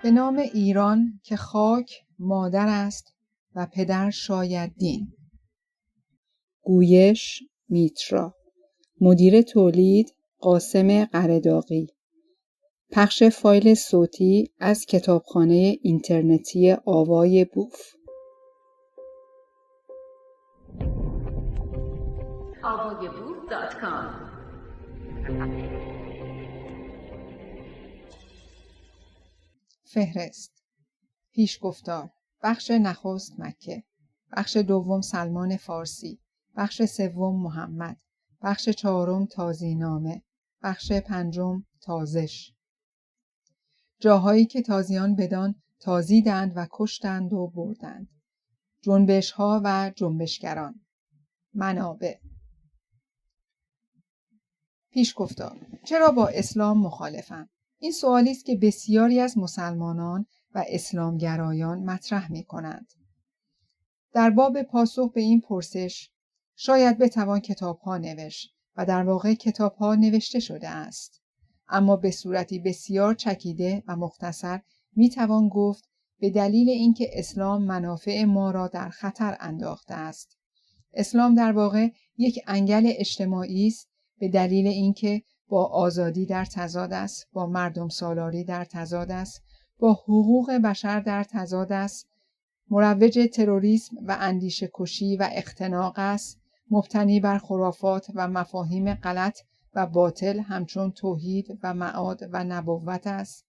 به نام ایران که خاک مادر است و پدر شاید دین. گویش میترا. مدیر تولید قاسم قرداغی. پخش فایل صوتی از کتابخانه اینترنتی آوای بوف. avayaboof.com فهرست. پیشگفتار. بخش نخست مکه. بخش دوم سلمان فارسی. بخش سوم محمد. بخش چهارم تازی‌نامه. بخش پنجم تازش. جاهایی که تازیان بدان تازیدند و کشتند و بردند. جنبش‌ها و جنبشگران. منابع. پیشگفتار. چرا با اسلام مخالفم؟ این سوالی است که بسیاری از مسلمانان و اسلامگرایان مطرح می‌کنند. در باب پاسخ به این پرسش شاید بتوان کتاب‌ها نوشت و در واقع کتاب‌ها نوشته شده است، اما به صورتی بسیار چکیده و مختصر می‌توان گفت به دلیل اینکه اسلام منافع ما را در خطر انداخته است. اسلام در واقع یک انگل اجتماعی است به دلیل اینکه با آزادی در تضاد است، با مردم سالاری در تضاد است، با حقوق بشر در تضاد است، مروج تروریسم و اندیشه کشی و اختناق است، مبتنی بر خرافات و مفاهیم غلط و باطل همچون توحید و معاد و نبوت است،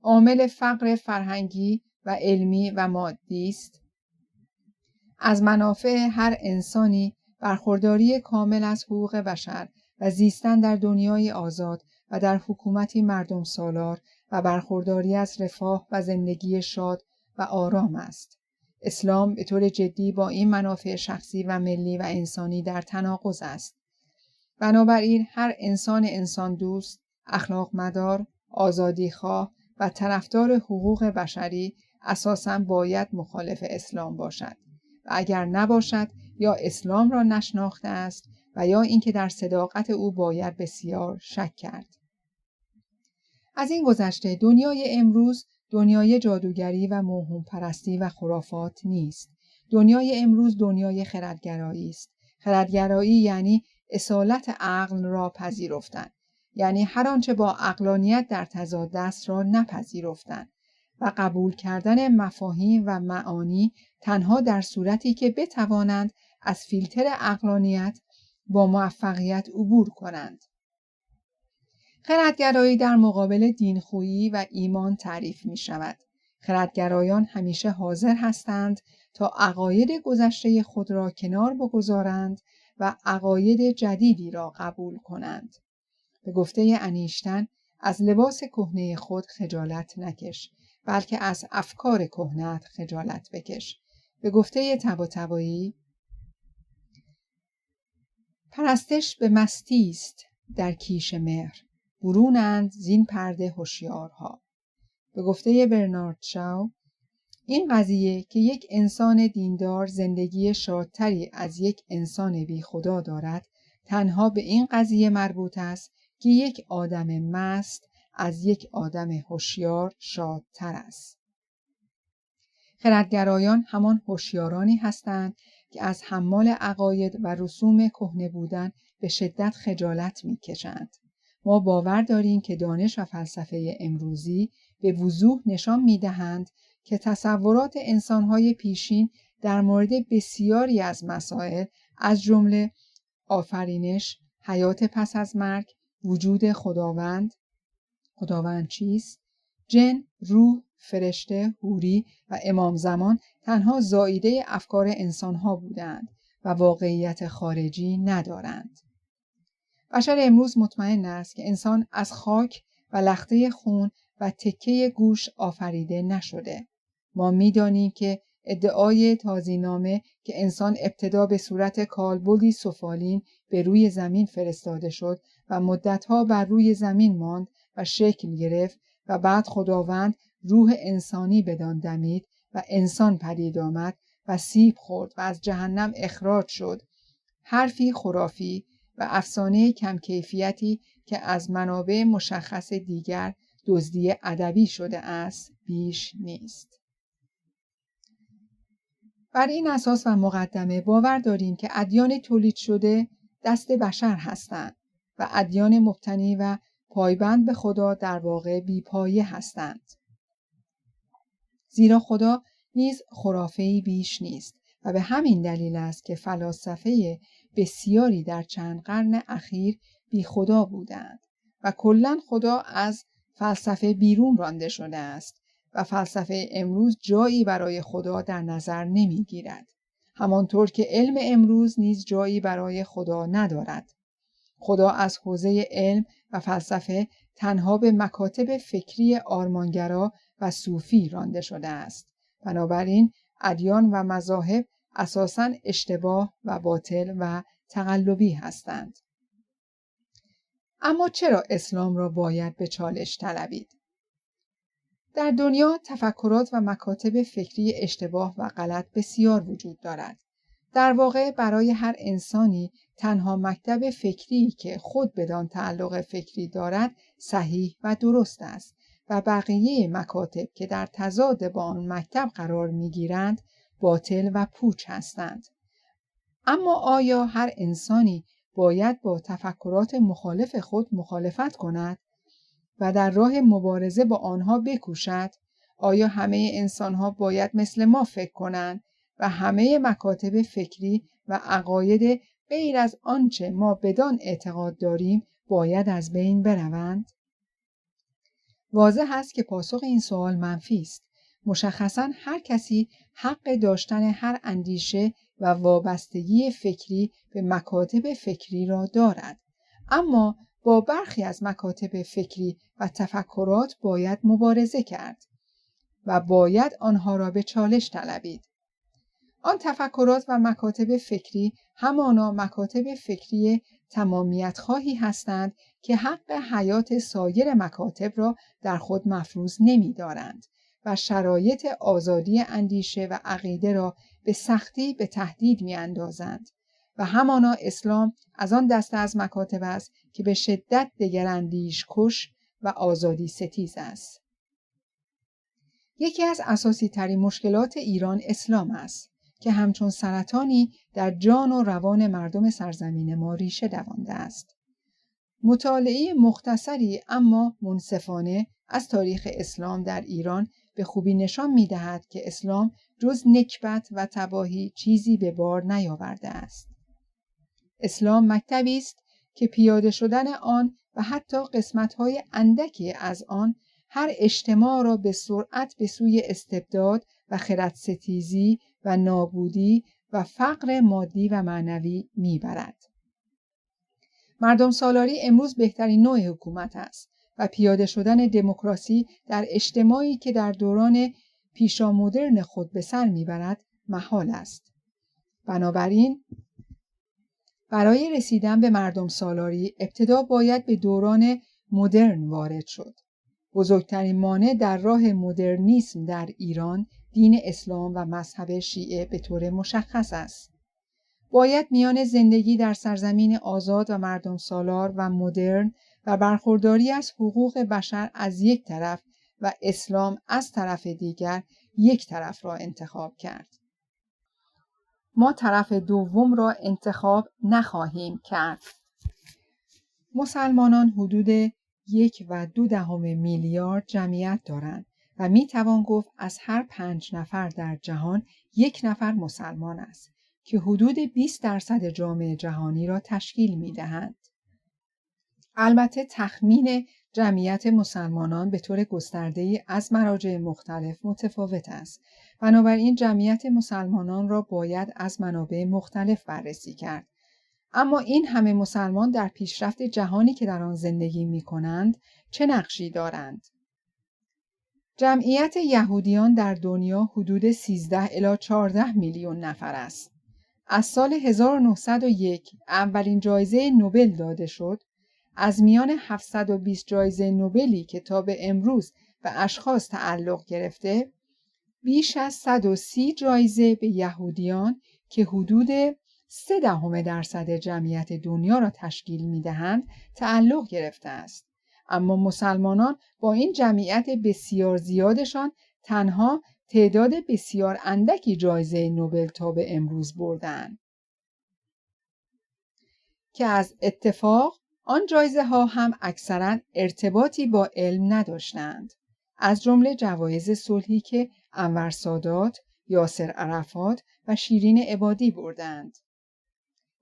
عامل فقر فرهنگی و علمی و مادی است، از منافع هر انسانی برخورداری کامل از حقوق بشر و زیستن در دنیای آزاد و در حکومتی مردم سالار و برخورداری از رفاه و زندگی شاد و آرام است. اسلام به طور جدی با این منافع شخصی و ملی و انسانی در تناقض است. بنابراین هر انسان دوست، اخلاق مدار، آزادیخواه و طرفدار حقوق بشری اساساً باید مخالف اسلام باشد و اگر نباشد یا اسلام را نشناخته است و یا اینکه در صداقت او باید بسیار شک کرد. از این گذشته دنیای امروز دنیای جادوگری و موهوم پرستی و خرافات نیست. دنیای امروز دنیای خردگرایی است. خردگرایی یعنی اصالت عقل را پذیرفتن، یعنی هر آنچه با عقلانیت در تضاد است را نپذیرفتن و قبول کردن مفاهیم و معانی تنها در صورتی که بتوانند از فیلتر عقلانیت با موفقیت عبور کنند. خردگرایی در مقابل دینخویی و ایمان تعریف می شود. خردگرایان همیشه حاضر هستند تا عقاید گذشته خود را کنار بگذارند و عقاید جدیدی را قبول کنند. به گفته انیشتن از لباس کهنه خود خجالت نکش، بلکه از افکار کهنه‌ات خجالت بکش. به گفته طباطبایی پرستش به مستی است در کیش مهر، برونند زین پرده هوشیارها. به گفته برنارد شاو این قضیه که یک انسان دیندار زندگی شادتری از یک انسان بی خدا دارد تنها به این قضیه مربوط است که یک آدم مست از یک آدم هوشیار شادتر است. خردگرایان همان هوشیارانی هستند که از حمال عقاید و رسوم کهنه بودن به شدت خجالت می‌کشند. ما باور داریم که دانش و فلسفه امروزی به وضوح نشان می‌دهند که تصورات انسان‌های پیشین در مورد بسیاری از مسائل از جمله آفرینش، حیات پس از مرگ، وجود خداوند چیست، جن، روح، فرشته، حوری و امام زمان تنها زائیده افکار انسان‌ها بودند و واقعیت خارجی ندارند. بشر امروز مطمئن است که انسان از خاک و لخته خون و تکه گوش آفریده نشده. ما می‌دانیم که ادعای تازی‌نامه که انسان ابتدا به صورت کالبدی سفالین به روی زمین فرستاده شد و مدتها بر روی زمین ماند و شکل گرفت و بعد خداوند روح انسانی بدان دمید و انسان پدید آمد و سیب خورد و از جهنم اخراج شد، حرفی خرافی و افسانه کم کیفیتی که از منابع مشخص دیگر دزدی ادبی شده است، بیش نیست. بر این اساس و مقدمه باور داریم که ادیان تولید شده دست بشر هستند و ادیان مبتنی و پایبند به خدا در واقع بی‌پایه هستند. زیرا خدا نیز خرافه‌ای بیش نیست و به همین دلیل است که فلاسفه بسیاری در چند قرن اخیر بی خدا بودند و کلاً خدا از فلسفه بیرون رانده شده است و فلسفه امروز جایی برای خدا در نظر نمی گیرد. همانطور که علم امروز نیز جایی برای خدا ندارد. خدا از حوزه علم و فلسفه تنها به مکاتب فکری آرمانگرا و صوفی رانده شده است. بنابراین ادیان و مذاهب اساساً اشتباه و باطل و تقلبی هستند. اما چرا اسلام را باید به چالش طلبید؟ در دنیا تفکرات و مکاتب فکری اشتباه و غلط بسیار وجود دارد. در واقع برای هر انسانی تنها مکتب فکری که خود بدان تعلق فکری دارد صحیح و درست است و بقیه مکاتب که در تضاد با آن مکتب قرار می‌گیرند باطل و پوچ هستند. اما آیا هر انسانی باید با تفکرات مخالف خود مخالفت کند و در راه مبارزه با آنها بکوشد؟ آیا همه انسان‌ها باید مثل ما فکر کنند و همه مکاتب فکری و عقاید غیر از آنچه ما بدان اعتقاد داریم باید از بین بروند؟ واضح است که پاسخ این سوال منفی است. مشخصاً هر کسی حق داشتن هر اندیشه و وابستگی فکری به مکاتب فکری را دارد. اما با برخی از مکاتب فکری و تفکرات باید مبارزه کرد و باید آنها را به چالش طلبید. آن تفکرات و مکاتب فکری همانا مکاتب فکری تمامیت خواهی هستند که حق حیات سایر مکاتب را در خود مفروض نمی دارند و شرایط آزادی اندیشه و عقیده را به سختی به تهدید می اندازند و همانا اسلام از آن دسته از مکاتب است که به شدت دگراندیش کش و آزادی ستیز است. یکی از اساسی ترین مشکلات ایران اسلام است که همچون سرطانی در جان و روان مردم سرزمین ما ریشه دوانده است. مطالعه مختصری اما منصفانه از تاریخ اسلام در ایران به خوبی نشان می‌دهد که اسلام جز نکبت و تباهی چیزی به بار نیاورده است. اسلام مکتبی است که پیاده شدن آن و حتی قسمت‌های اندکی از آن هر اجتماع را به سرعت به سوی استبداد و خردستیزی و نابودی و فقر مادی و معنوی میبرد. مردم سالاری امروز بهترین نوع حکومت است و پیاده شدن دموکراسی در اجتماعی که در دوران پیشامدرن خود به سر میبرد محال است. بنابراین برای رسیدن به مردم سالاری ابتدا باید به دوران مدرن وارد شد. بزرگترین مانع در راه مدرنیسم در ایران دین اسلام و مذهب شیعه به طور مشخص است. باید میان زندگی در سرزمین آزاد و مردم سالار و مدرن و برخورداری از حقوق بشر از یک طرف و اسلام از طرف دیگر یک طرف را انتخاب کرد. ما طرف دوم را انتخاب نخواهیم کرد. مسلمانان حدود 1.2 میلیارد جمعیت دارند و می توان گفت از هر 5 نفر در جهان 1 نفر مسلمان است که حدود 20% جامعه جهانی را تشکیل می دهند. البته تخمین جمعیت مسلمانان به طور گسترده‌ای از مراجع مختلف متفاوت است. بنابراین جمعیت مسلمانان را باید از منابع مختلف بررسی کرد. اما این همه مسلمان در پیشرفت جهانی که در آن زندگی می کنند چه نقشی دارند؟ جمعیت یهودیان در دنیا حدود 13 الی 14 میلیون نفر است. از سال 1901 اولین جایزه نوبل داده شد. از میان 720 جایزه نوبلی که تا به امروز به اشخاص تعلق گرفته، بیش از 130 جایزه به یهودیان که حدود 0.3% جمعیت دنیا را تشکیل می‌دهند تعلق گرفته است. اما مسلمانان با این جمعیت بسیار زیادشان تنها تعداد بسیار اندکی جایزه نوبل تا به امروز بردند که از اتفاق آن جایزه ها هم اکثراً ارتباطی با علم نداشتند، از جمله جوایز صلحی که انور سادات، یاسر عرفات و شیرین عبادی بردند.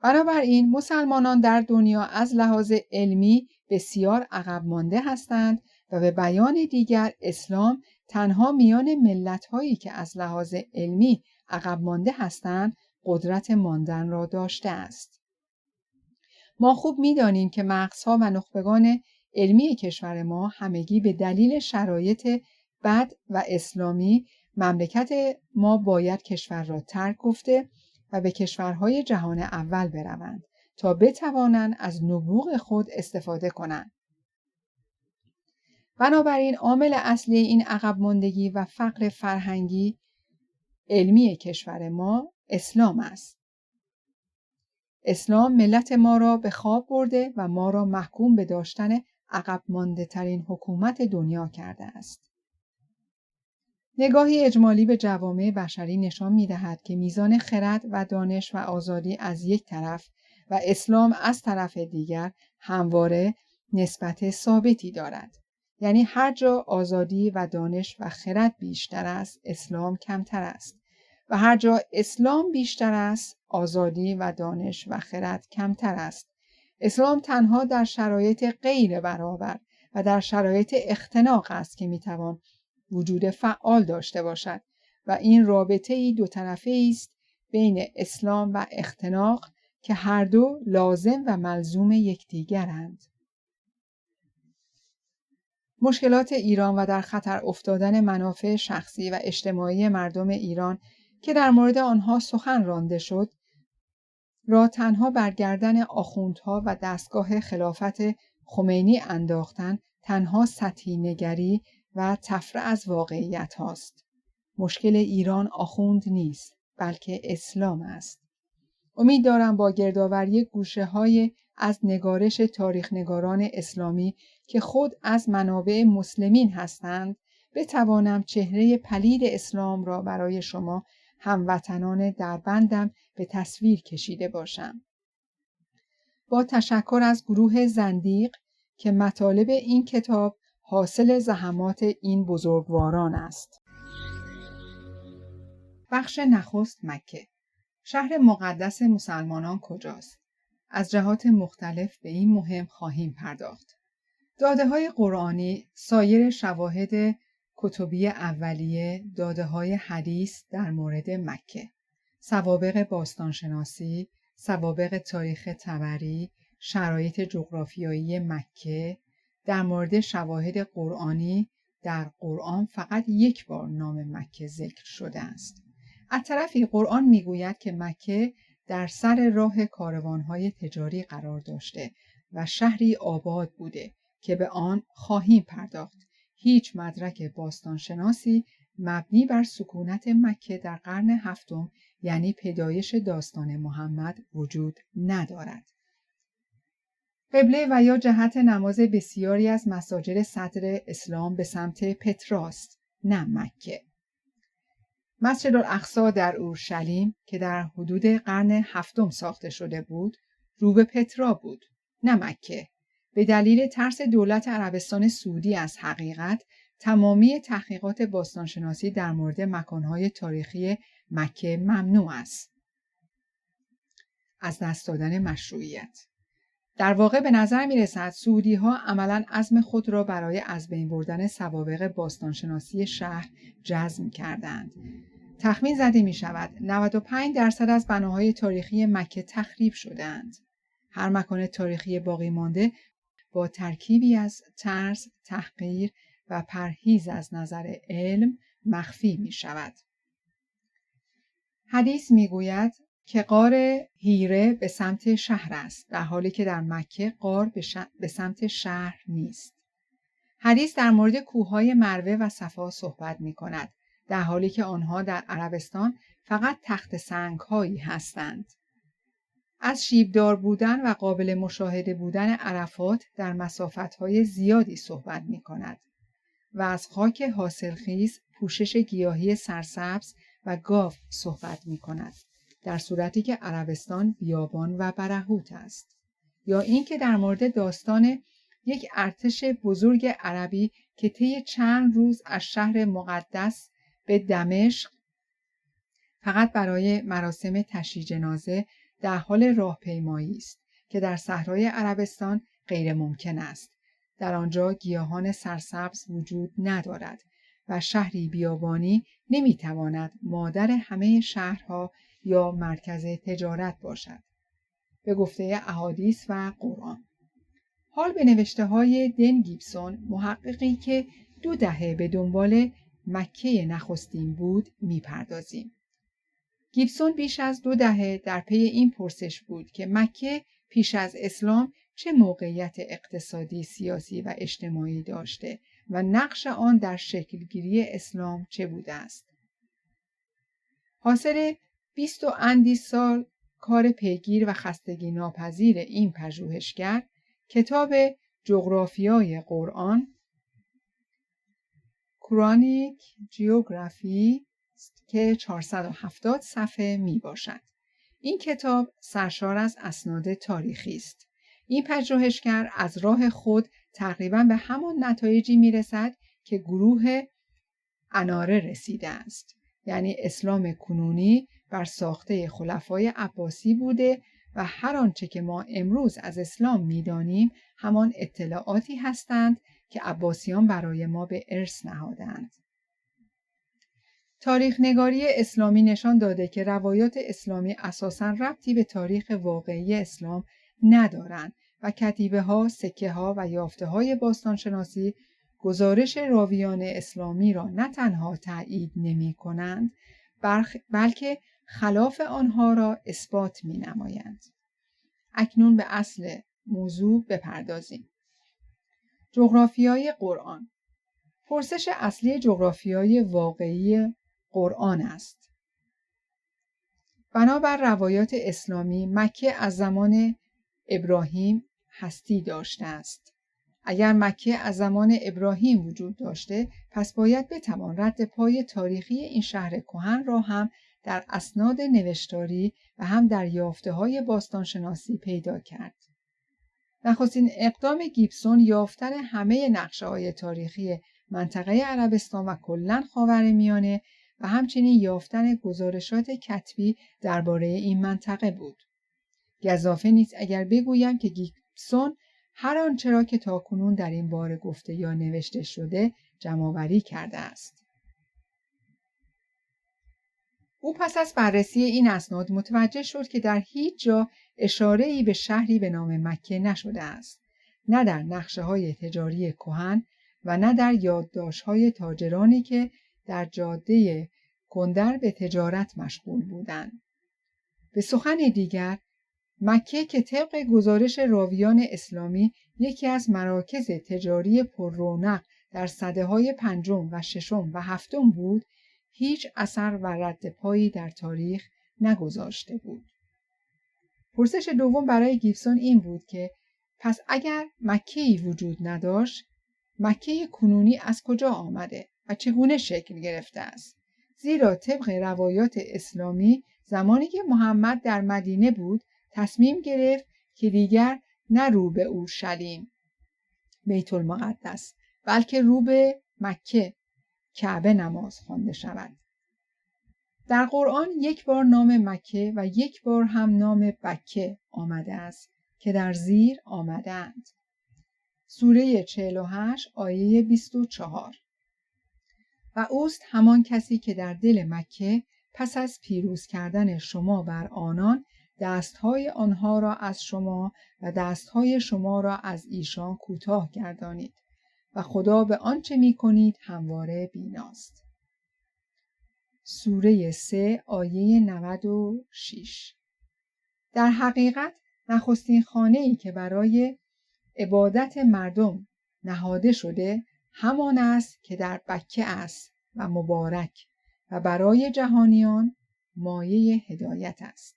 بنابراین مسلمانان در دنیا از لحاظ علمی بسیار عقب مانده هستند و به بیان دیگر اسلام تنها میان ملت‌هایی که از لحاظ علمی عقب مانده هستند قدرت ماندن را داشته است. ما خوب می‌دانیم که مغزها و نخبگان علمی کشور ما همگی به دلیل شرایط بد و اسلامی مملکت ما باید کشور را ترک گفته و به کشورهای جهان اول بروند تا بتوانند از نبوغ خود استفاده کنند. بنابراین عامل اصلی این عقب ماندگی و فقر فرهنگی علمی کشور ما اسلام است. اسلام ملت ما را به خواب برده و ما را محکوم به داشتن عقب مانده ترین حکومت دنیا کرده است. نگاهی اجمالی به جوامع بشری نشان می‌دهد که میزان خرد و دانش و آزادی از یک طرف و اسلام از طرف دیگر همواره نسبت ثابتی دارد. یعنی هر جا آزادی و دانش و خرد بیشتر است، اسلام کمتر است و هر جا اسلام بیشتر است، آزادی و دانش و خرد کمتر است. اسلام تنها در شرایط غیر برابر و در شرایط اختناق است که میتوان وجود فعال داشته باشد و این رابطه‌ای دو طرفه است بین اسلام و اختناق که هر دو لازم و ملزوم یکدیگرند. مشکلات ایران و در خطر افتادن منافع شخصی و اجتماعی مردم ایران که در مورد آنها سخن رانده شد را تنها بر گردن آخوندها و دستگاه خلافت خمینی انداختن تنها سطحی نگری و تفره از واقعیت هاست. مشکل ایران آخوند نیست، بلکه اسلام است. امید دارم با گردآوری گوشه‌های از نگارش تاریخ‌نگاران اسلامی که خود از منابع مسلمین هستند، بتوانم چهره پلید اسلام را برای شما هموطنان دربندم به تصویر کشیده باشم. با تشکر از گروه زندیق که مطالب این کتاب حاصل زحمات این بزرگواران است. بخش نخست مکه. شهر مقدس مسلمانان کجاست؟ از جهات مختلف به این مهم خواهیم پرداخت. داده‌های قرآنی، سایر شواهد کتبی اولیه، داده‌های حدیث در مورد مکه، سوابق باستانشناسی، سوابق تاریخ طبری، شرایط جغرافیایی مکه. در مورد شواهد قرآنی در قرآن فقط یک بار نام مکه ذکر شده است. از طرفی قرآن میگوید که مکه در سر راه کاروانهای تجاری قرار داشته و شهری آباد بوده که به آن خواهیم پرداخت. هیچ مدرک باستانشناسی مبنی بر سکونت مکه در قرن هفتم یعنی پیدایش داستان محمد وجود ندارد. قبله و یا جهت نماز بسیاری از مساجد صدر اسلام به سمت پتراست، نه مکه. مسجد الاقصی در اورشلیم که در حدود قرن هفتم ساخته شده بود، رو به پترا بود، نه مکه. به دلیل ترس دولت عربستان سعودی از حقیقت، تمامی تحقیقات باستانشناسی در مورد مکانهای تاریخی مکه ممنوع است. از دست دادن مشروعیت. در واقع به نظر می رسد سعودی‌ها عملاً عزم خود را برای از بین بردن سوابق باستانشناسی شهر جزم کردند. تخمین زده می شود 95% از بناهای تاریخی مکه تخریب شدند. هر مکان تاریخی باقی مانده با ترکیبی از ترس، تحقیر و پرهیز از نظر علم مخفی می شود. حدیث می گوید که غار حیره به سمت شهر است، در حالی که در مکه غار به سمت شهر نیست. حدیث در مورد کوههای مروه و صفا صحبت می کند، در حالی که آنها در عربستان فقط تخت سنگ‌هایی هستند. از شیبدار بودن و قابل مشاهده بودن عرفات در مسافت‌های زیادی صحبت می‌کند و از خاک حاصلخیز، پوشش گیاهی سرسبز و گاو صحبت می‌کند، در صورتی که عربستان بیابان و برهوت است. یا اینکه در مورد داستان یک ارتش بزرگ عربی که طی چند روز از شهر مقدس به دمشق فقط برای مراسم تشییع جنازه در حال راهپیمایی است که در صحرای عربستان غیر ممکن است. در آنجا گیاهان سرسبز وجود ندارد و شهری بیابانی نمیتواند مادر همه شهرها یا مرکز تجارت باشد، به گفته احادیث و قرآن. حال به نوشته های دن گیبسون، محققی که 2 دهه به دنبال مکه نخستین بود، میپردازیم. گیبسون بیش از 2 دهه در پی این پرسش بود که مکه پیش از اسلام چه موقعیت اقتصادی، سیاسی و اجتماعی داشته و نقش آن در شکلگیری اسلام چه بوده است. حاصل 20 و اندی سال کار پیگیر و خستگی ناپذیر این پژوهشگر، کتاب جغرافیای قرآن، قرآنیک جیوگرافی، که 470 صفحه می باشد. این کتاب سرشار از اسناد تاریخی است. این پژوهشگر از راه خود تقریباً به همان نتایجی می رسد که گروه اناره رسیده است. یعنی اسلام کنونی بر ساخته خلفای عباسی بوده و هر آنچه که ما امروز از اسلام می دانیم همان اطلاعاتی هستند که عباسیان برای ما به ارث نهادند. تاریخ نگاری اسلامی نشان داده که روایات اسلامی اساساً ربطی به تاریخ واقعی اسلام ندارند و کتیبه ها، سکه ها و یافته های باستانشناسی گزارش راویان اسلامی را نه تنها تأیید نمی کنند بلکه خلاف آنها را اثبات می نمایند. اکنون به اصل موضوع بپردازیم. جغرافیای قرآن. پرسش اصلی جغرافیای واقعی قرآن است. بنابر روایات اسلامی مکه از زمان ابراهیم هستی داشته است. اگر مکه از زمان ابراهیم وجود داشته، پس باید بتوان رد پای تاریخی این شهر کهن را هم در اسناد نوشتاری و هم در یافته‌های باستانشناسی پیدا کرد. نخستین اقدام گیبسون یافتن همه نقشه‌های تاریخی منطقه عربستان و کلاً خاورمیانه و همچنین یافتن گزارشات کتبی درباره این منطقه بود. گزافه نیست اگر بگویم که گیبسون هر آنچه را که تاکنون در این باره گفته یا نوشته شده جمع‌آوری کرده است. او پس از بررسی این اسناد متوجه شد که در هیچ جا اشاره‌ای به شهری به نام مکه نشده است، نه در نقشه‌های تجاری کهن و نه در یادداشت‌های تاجرانی که در جاده کندر به تجارت مشغول بودند. به سخن دیگر، مکه که طبق گزارش راویان اسلامی یکی از مراکز تجاری پررونق در سده‌های 5 و 6 و 7 بود، هیچ اثر و رد پایی در تاریخ نگذاشته بود. پرسش دوم برای گیبسون این بود که پس اگر مکه‌ای وجود نداشت، مکه کنونی از کجا آمده و چگونه شکل گرفته است؟ زیرا طبق روایات اسلامی زمانی که محمد در مدینه بود تصمیم گرفت که دیگر نه رو به اورشلیم بیت المقدس بلکه رو به مکه کعبه نماز خوانده شود. در قرآن 1 بار نام مکه و 1 بار هم نام بکه آمده است که در زیر آمدند. سوره 48 آیه 24. و اوست همان کسی که در دل مکه پس از پیروز کردن شما بر آنان دستهای آنها را از شما و دستهای شما را از ایشان کوتاه گردانید و خدا به آنچه می کنید همواره بیناست. سوره 3 آیه 96. در حقیقت نخستین خانه‌ای که برای عبادت مردم نهاده شده همان است که در بکه است و مبارک و برای جهانیان مایه هدایت است.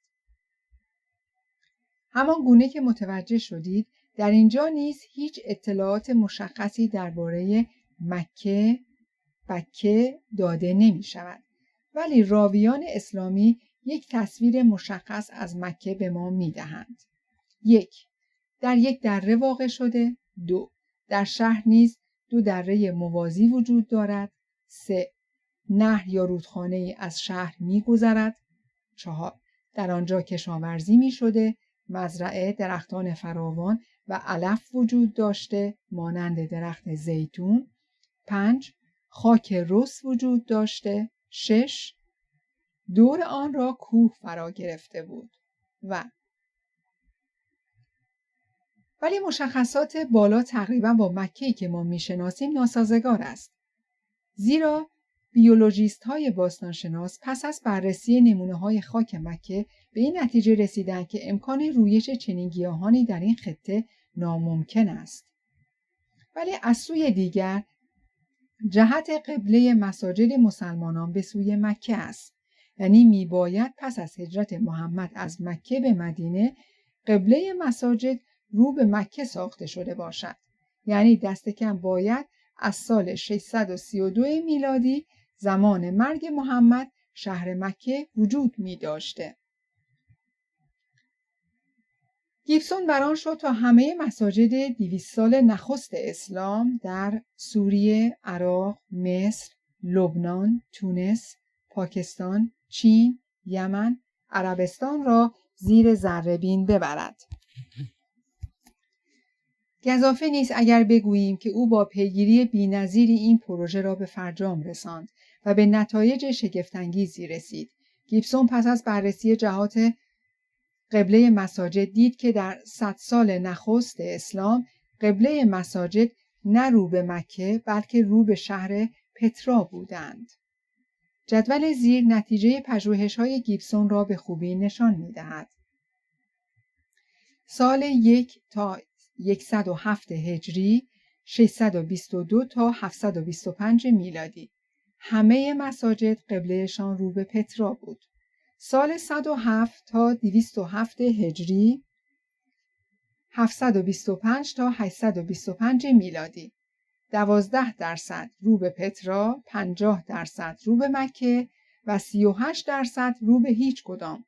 همان گونه که متوجه شدید در اینجا نیز هیچ اطلاعات مشخصی درباره بکه داده نمی شود. ولی راویان اسلامی یک تصویر مشخص از مکه به ما می دهند. 1. در یک دره واقع شده. 2. در شهر نیز 2 دره موازی وجود دارد. 3. نهر یا رودخانه ای از شهر می گذرد. 4. در آنجا کشاورزی می شده، مزرعه، درختان فراوان و علف وجود داشته مانند درخت زیتون. 5. خاک رس وجود داشته. 6. دور آن را کوه فرا گرفته بود ولی مشخصات بالا تقریبا با مکه‌ای که ما میشناسیم ناسازگار است. زیرا بیولوژیست های باستانشناس پس از بررسی نمونه های خاک مکه به این نتیجه رسیدند که امکان رویش چنین گیاهانی در این خطه ناممکن است. ولی از سوی دیگر جهت قبله مساجد مسلمانان به سوی مکه است. یعنی میباید پس از هجرت محمد از مکه به مدینه قبله مساجد رو به مکه ساخته شده باشد. یعنی دست کم باید از سال 632 میلادی زمان مرگ محمد شهر مکه وجود می داشته. گیبسون بران شد تا همه مساجد 200 سال نخست اسلام در سوریه، عراق، مصر، لبنان، تونس، پاکستان، چین، یمن، عربستان را زیر ذره‌بین ببرد. گزافه نیست اگر بگوییم که او با پیگیری بی‌نظیری این پروژه را به فرجام رساند و به نتایج شگفت‌انگیزی رسید. گیبسون پس از بررسی جهات قبله مساجد دید که در 100 سال نخست اسلام قبله مساجد نه رو به مکه بلکه رو به شهر پترا بودند. جدول زیر نتیجه پژوهش‌های گیبسون را به خوبی نشان می‌دهد. سال 1 تا 107 هجری، 622 تا 725 میلادی همه مساجد قبلهشان رو به پترا بود. سال 107 تا 207 هجری، 725 تا 825 میلادی 12% رو به پترا، 50% رو به مکه و 38% رو به هیچ کدام.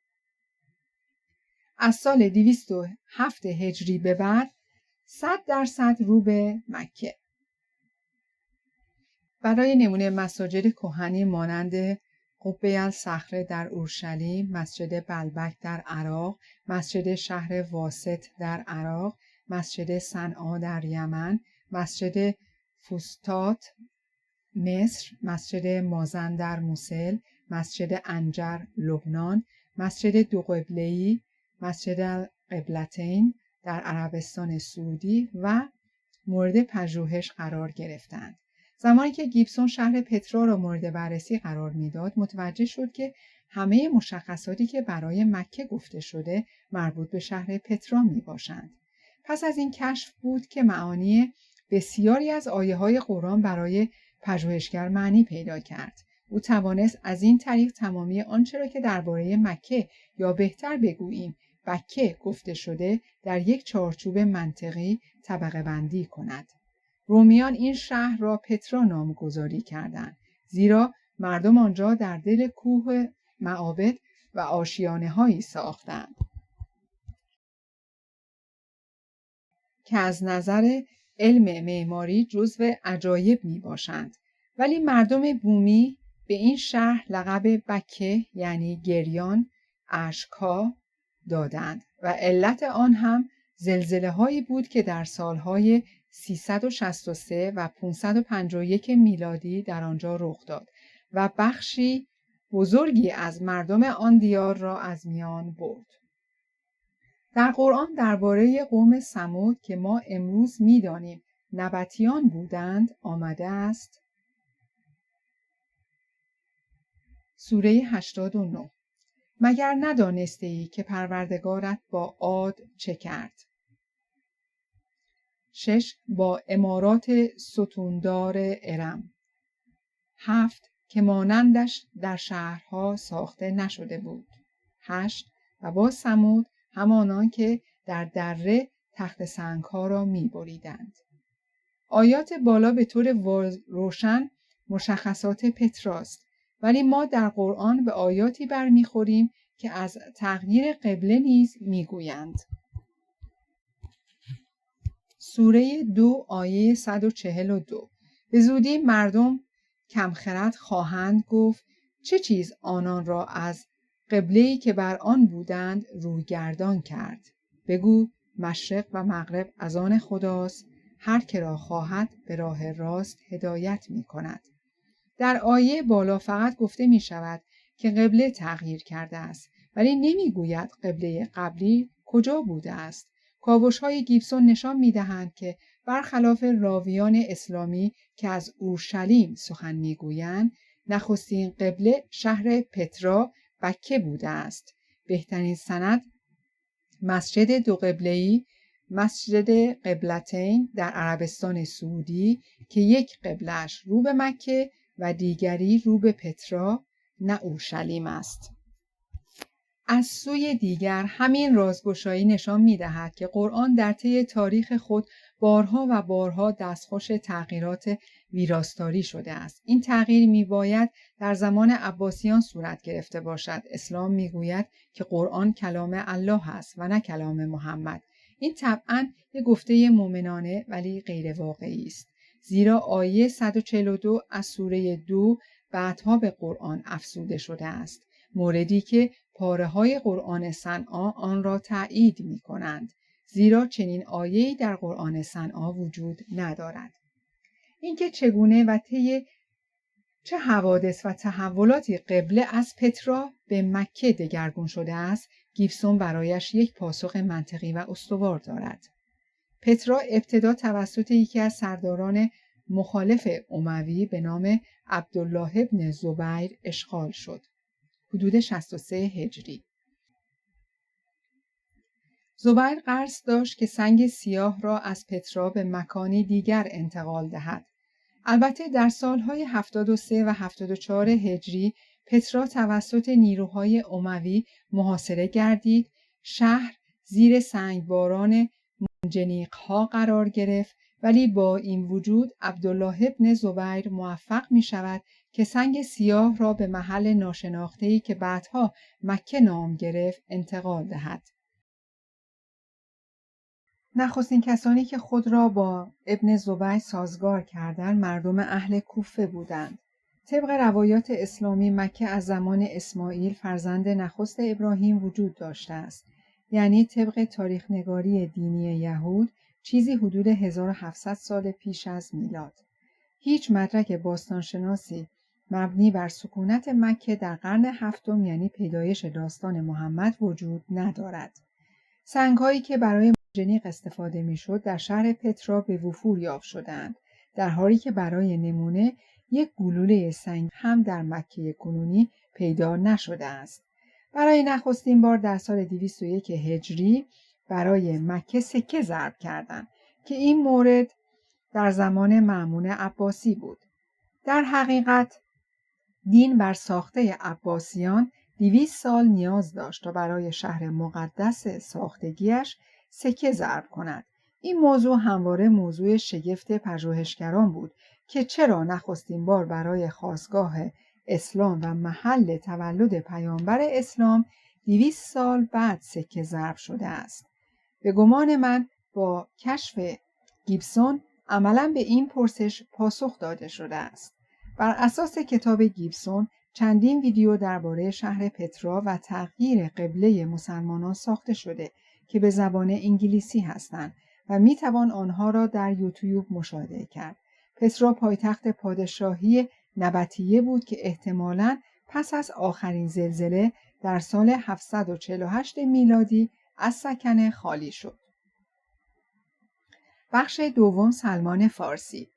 از سال 207 هجری به بعد 100% رو به مکه. برای نمونه مساجد کهنی مانند قبه الصخره در اورشلیم، مسجد بلبک در عراق، مسجد شهر واسط در عراق، مسجد صنعا در یمن، مسجد فوستات مصر، مسجد مازن در موصل، مسجد انجر لبنان، مسجد دو قبله‌ای، مسجد القبلتین در عربستان سعودی و مورد پژوهش قرار گرفتند. زمانی که گیبسون شهر پترا را مورد بررسی قرار میداد، متوجه شد که همه مشخصاتی که برای مکه گفته شده مربوط به شهر پترا می باشند. پس از این کشف بود که معانی بسیاری از آیه‌های قرآن برای پژوهشگر معنی پیدا کرد. او توانست از این طریق تمامی آنچه را که درباره مکه یا بهتر بگوییم بکه گفته شده در یک چارچوب منطقی طبقه بندی کند. رومیان این شهر را پترا نامگذاری کردند، زیرا مردم آنجا در دل کوه معابد و آشیانه‌هایی ساختند که از نظر علم معماری جزو عجایب می باشند. ولی مردم بومی به این شهر لقب بکه یعنی گریان، اشک‌ها دادند و علت آن هم زلزله هایی بود که در سالهای 363 و 551 میلادی در آنجا رخ داد و بخشی بزرگی از مردم آن دیار را از میان برد. در قرآن درباره قوم ثمود که ما امروز می‌دانیم نبطیان بودند آمده است. سوره 89. مگر ندانسته ای که پروردگارت با عاد چه کرد؟ 6. با امارات ستوندار ارم. 7. که مانندش در شهرها ساخته نشده بود. 8. و با ثمود همانان که در دره تخت سنگ‌ها را می‌بریدند. آیات بالا به طور روشن مشخصات پتراست، ولی ما در قرآن به آیاتی برمیخوریم که از تغییر قبله نیز میگویند. سوره 2 آیه 142: به زودی مردم کمخرد خواهند گفت چه چیز آنان را از قبله‌ای که بر آن بودند رویگردان کرد؟ بگو مشرق و مغرب از آن خداست، هر که را خواهد به راه راست هدایت می کند. در آیه بالا فقط گفته می شود که قبله تغییر کرده است، ولی نمی گوید قبله قبلی کجا بوده است. کاوش‌های گیبسون نشان می دهند که برخلاف راویان اسلامی که از اورشلیم سخن می گویند، نخستین قبله شهر پترا بکه بوده است. بهترین سند مسجد دو قبله‌ای، مسجد قبلتین در عربستان سعودی که یک قبلش رو به مکه و دیگری رو به پترا نه اورشلیم است. از سوی دیگر همین رازگشایی نشان می‌دهد که قرآن در طی تاریخ خود بارها و بارها دستخوش تغییرات ویراستاری شده است. این تغییر می‌باید در زمان عباسیان صورت گرفته باشد. اسلام می‌گوید که قرآن کلام الله است و نه کلام محمد. این طبعاً یک گفته مومنانه ولی غیر واقعی است. زیرا آیه 142 از سوره 2 بعدها به قرآن افزوده شده است. موردی که پاره‌های قرآن صنعا آن را تأیید می‌کنند، زیرا چنین آیه‌ای در قرآن صنعا وجود ندارد. اینکه چگونه و طی چه حوادث و تحولاتی قبله از پترا به مکه دگرگون شده است، گیبسون برایش یک پاسخ منطقی و استوار دارد. پترا ابتدا توسط یکی از سرداران مخالف اموی به نام عبدالله ابن زبیر اشغال شد. حدود 63 هجری. زبیر قصد داشت که سنگ سیاه را از پترا به مکانی دیگر انتقال دهد. البته در سالهای 73 و 74 هجری پترا توسط نیروهای اموی محاصره گردید، شهر زیر سنگباران منجنیق‌ها قرار گرفت، ولی با این وجود عبدالله ابن زبیر موفق می شود که سنگ سیاه را به محل ناشناخته‌ای که بعدها مکه نام گرفت انتقال دهد. نخستین کسانی که خود را با ابن زبیر سازگار کردند مردم اهل کوفه بودند. طبق روایات اسلامی مکه از زمان اسماعیل فرزند نخست ابراهیم وجود داشته است، یعنی طبق تاریخ نگاری دینی یهود چیزی حدود 1700 سال پیش از میلاد. هیچ مدرک باستانشناسی مبنی بر سکونت مکه در قرن هفتم یعنی پیدایش داستان محمد وجود ندارد. سنگ‌هایی که برای منجنیق استفاده می‌شد در شهر پترا به وفور یافت شدند، در حالی که برای نمونه یک گلوله سنگ هم در مکه کنونی پیدا نشده است. برای نخستین بار در سال 201 هجری برای مکه سکه ضرب کردند که این مورد در زمان مأمون عباسی بود. در حقیقت دین بر ساخته عباسیان 200 سال نیاز داشت تا برای شهر مقدس ساختگیش سکه ضرب کند. این موضوع همواره موضوع شگفت پژوهشگران بود که چرا نخستین بار برای خاستگاه اسلام و محل تولد پیامبر اسلام 200 سال بعد سکه ضرب شده است. به گمان من با کشف گیبسون عملاً به این پرسش پاسخ داده شده است. بر اساس کتاب گیبسون چندین ویدیو درباره شهر پترا و تغییر قبله مسلمانان ساخته شده که به زبان انگلیسی هستند و می توان آنها را در یوتیوب مشاهده کرد. پترا پایتخت پادشاهی نبطیه بود که احتمالاً پس از آخرین زلزله در سال 748 میلادی از سکنه خالی شد. بخش دوم سلمان فارسی.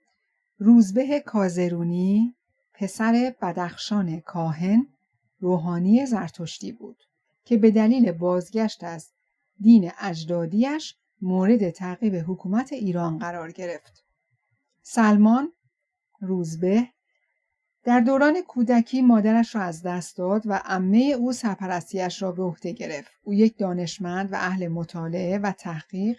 روزبه کازرونی پسر بدخشان کاهن روحانی زرتشتی بود که به دلیل بازگشت از دین اجدادیش مورد تعقیب حکومت ایران قرار گرفت. سلمان روزبه در دوران کودکی مادرش را از دست داد و عمه او سرپرستیش را به عهده گرفت. او یک دانشمند و اهل مطالعه و تحقیق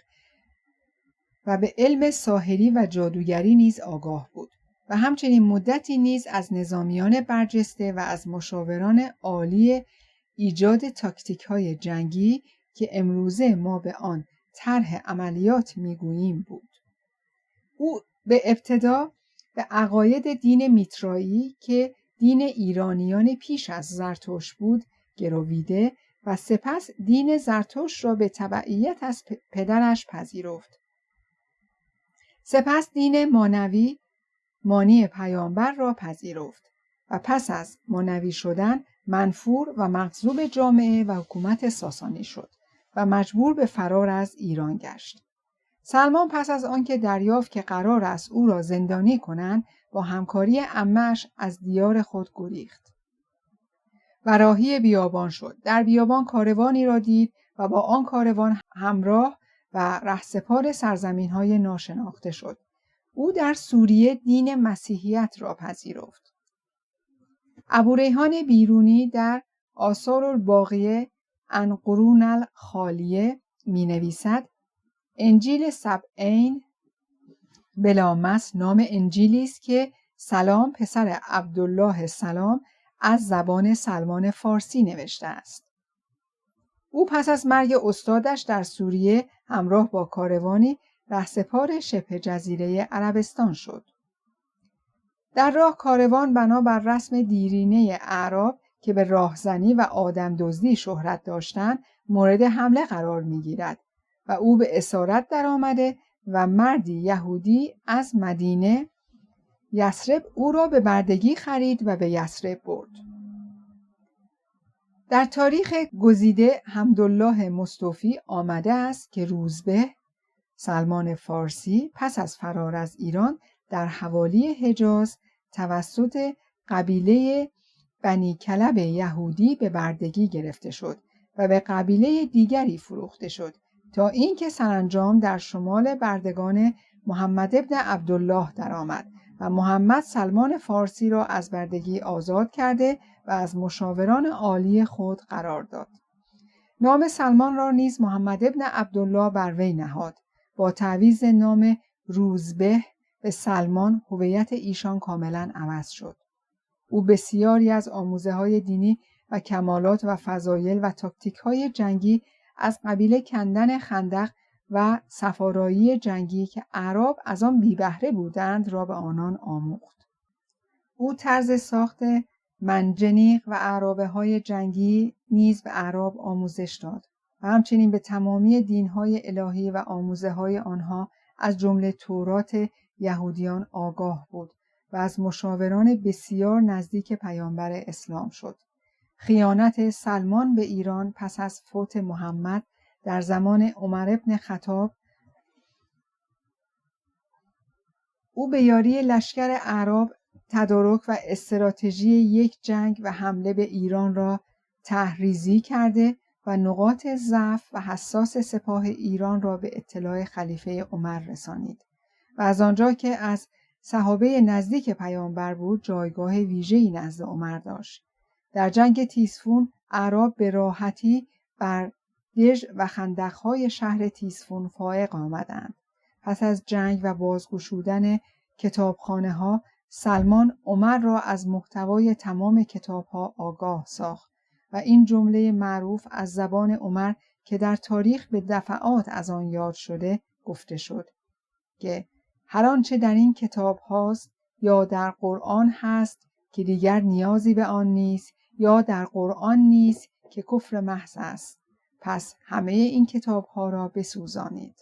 و به علم ساحری و جادوگری نیز آگاه بود و همچنین مدتی نیز از نظامیان برجسته و از مشاوران عالی ایجاد تاکتیک‌های جنگی که امروزه ما به آن طرح عملیات می‌گوییم بود. او به ابتدا به عقاید دین میترایی که دین ایرانیان پیش از زرتشت بود گرویده و سپس دین زرتشت را به تبعیت از پدرش پذیرفت. سپس دین مانوی مانی پیامبر را پذیرفت و پس از مانوی شدن منفور و مغضوب جامعه و حکومت ساسانی شد و مجبور به فرار از ایران گشت. سلمان پس از آنکه دریافت که قرار است او را زندانی کنند، با همکاری عمه‌اش از دیار خود گریخت و راهی بیابان شد. در بیابان کاروانی را دید و با آن کاروان همراه و رهسپار سرزمین‌های ناشناخته شد. او در سوریه دین مسیحیت را پذیرفت. ابوریحان بیرونی در آثار الباقیه عن قرون الخالیه می نویسد انجیل سبعین بلامس نام انجیلی است که سلام پسر عبدالله سلام از زبان سلمان فارسی نوشته است. او پس از مرگ استادش در سوریه همراه با کاروانی رهسپار شبه جزیره عربستان شد. در راه کاروان بنابر رسم دیرینه اعراب که به راهزنی و آدم دزدی شهرت داشتند مورد حمله قرار می‌گیرد و او به اسارت در آمده و مردی یهودی از مدینه یثرب او را به بردگی خرید و به یثرب برد. در تاریخ گزیده حمدالله مصطفی آمده است که روزبه سلمان فارسی پس از فرار از ایران در حوالی حجاز توسط قبیله بنی کلب یهودی به بردگی گرفته شد و به قبیله دیگری فروخته شد تا اینکه سرانجام در شمال بردگان محمد ابن عبدالله درآمد و محمد سلمان فارسی را از بردگی آزاد کرده و از مشاوران عالی خود قرار داد. نام سلمان را نیز محمد ابن عبدالله بر وی نهاد. با تعویض نام روزبه به سلمان هویت ایشان کاملا عوض شد. او بسیاری از آموزه‌های دینی و کمالات و فضایل و تاکتیک‌های جنگی از قبیل کندن خندق و سفارایی جنگی که اعراب از آن بی بهره بودند را به آنان آموخت. او طرز ساخت منجنیق و اعرابه‌های جنگی نیز به اعراب آموزش داد و همچنین به تمامی دین‌های الهی و آموزه‌های آنها از جمله تورات یهودیان آگاه بود و از مشاوران بسیار نزدیک پیامبر اسلام شد. خیانت سلمان به ایران پس از فوت محمد در زمان عمر بن خطاب، او به یاری لشکر اعراب تدارک و استراتژی یک جنگ و حمله به ایران را تحریزی کرده و نقاط ضعف و حساس سپاه ایران را به اطلاع خلیفه عمر رسانید و از آنجا که از صحابه نزدیک پیامبر بود جایگاه ویژه‌ای نزد عمر داشت. در جنگ تیسفون اعراب به راحتی بر دژ و خندق‌های شهر تیسفون فائق آمدند. پس از جنگ و بازگشودن کتابخانه‌ها سلمان عمر را از محتوای تمام کتاب‌ها آگاه ساخت و این جمله معروف از زبان عمر که در تاریخ به دفعات از آن یاد شده گفته شد که هر آنچه در این کتاب هاست یا در قرآن هست که دیگر نیازی به آن نیست یا در قرآن نیست که کفر محض است، پس همه این کتاب ها را بسوزانید.